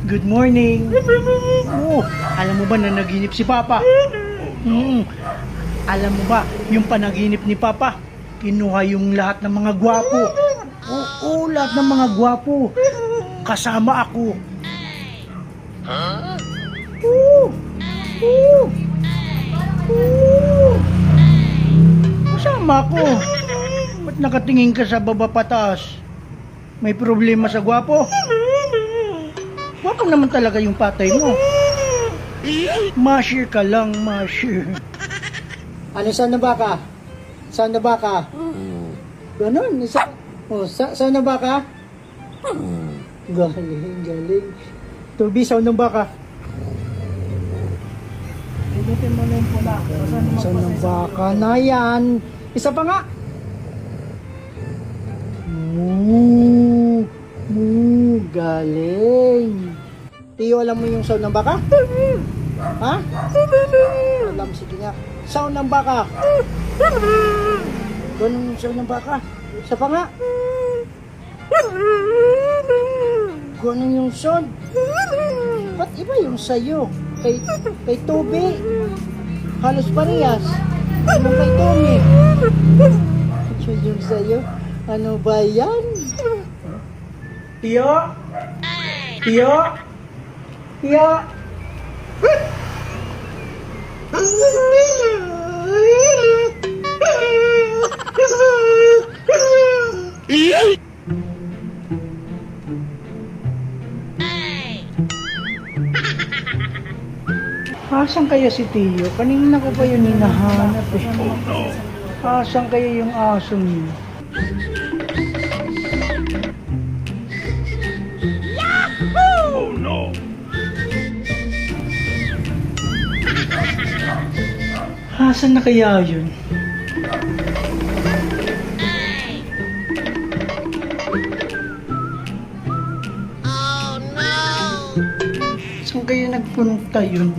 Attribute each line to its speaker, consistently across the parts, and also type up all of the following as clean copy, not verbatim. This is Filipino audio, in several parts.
Speaker 1: Good morning. Oh, alam mo ba na naginip si Papa? Alam mo ba, yung panaginip ni Papa, kinuha yung lahat ng mga gwapo. Oo, lahat ng mga gwapo. Kasama ako. Oo. Oo. Oo. Kasama ako. Ba't nakatingin ka sa baba pataas? May problema sa gwapo? Gwapo naman talaga yung patay mo. Masher ka lang, masher. Ano, saan na ba ka? Saan na ba ka? Ganon, saan na ba ka? Galing, galing. Tubi, saan na ba ka? Ibutin mo na yung pula. Saan na ba ka na yan? Isa pa nga. Galing. Tiyo, alam mo yung sound ng baka? Ha? Alam, sige nga. Sound ng baka. Ganun yung sound ng baka. Isa pa nga. Ganun yung sound. Ba't iba yung sayo? Kay Toby. Halos parehas. Ano kay Tommy? Yun yung sayo. Ano ba yan? Tiyo? Tiyo? Tiyo? Asan kaya si Tiyo? Kanina ko pa yun hinahanap eh. Asan kaya yung aso niyo?
Speaker 2: Oh no!
Speaker 1: Asan na kaya yun?
Speaker 3: Oh no!
Speaker 1: Saan kaya nagpunta yun?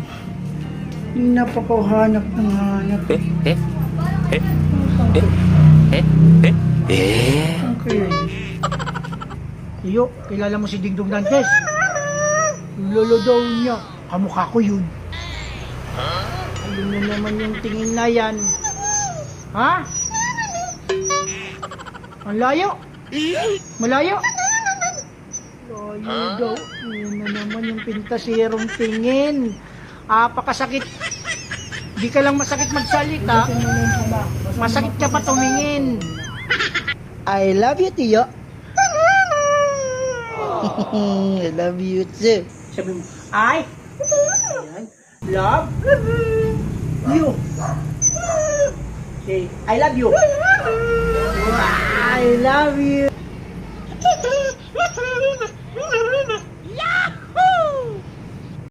Speaker 1: Hindi napakahanap ng hanap. Saan kaya yun? Iyo, kilala mo si Dingdong Dantes? Lolo daw niya. Kamukha ko yun. Ano na naman yung tingin na yan? Ha? Ang layo? Malayo? Layo daw. Yun na naman yung pintasirong tingin. Apakasakit. Di ka lang masakit magsalita. Masakit ka pa tumingin. I love you, Tiyo. I love you too. Sabi mo, I love you. Say, I love you. I love you.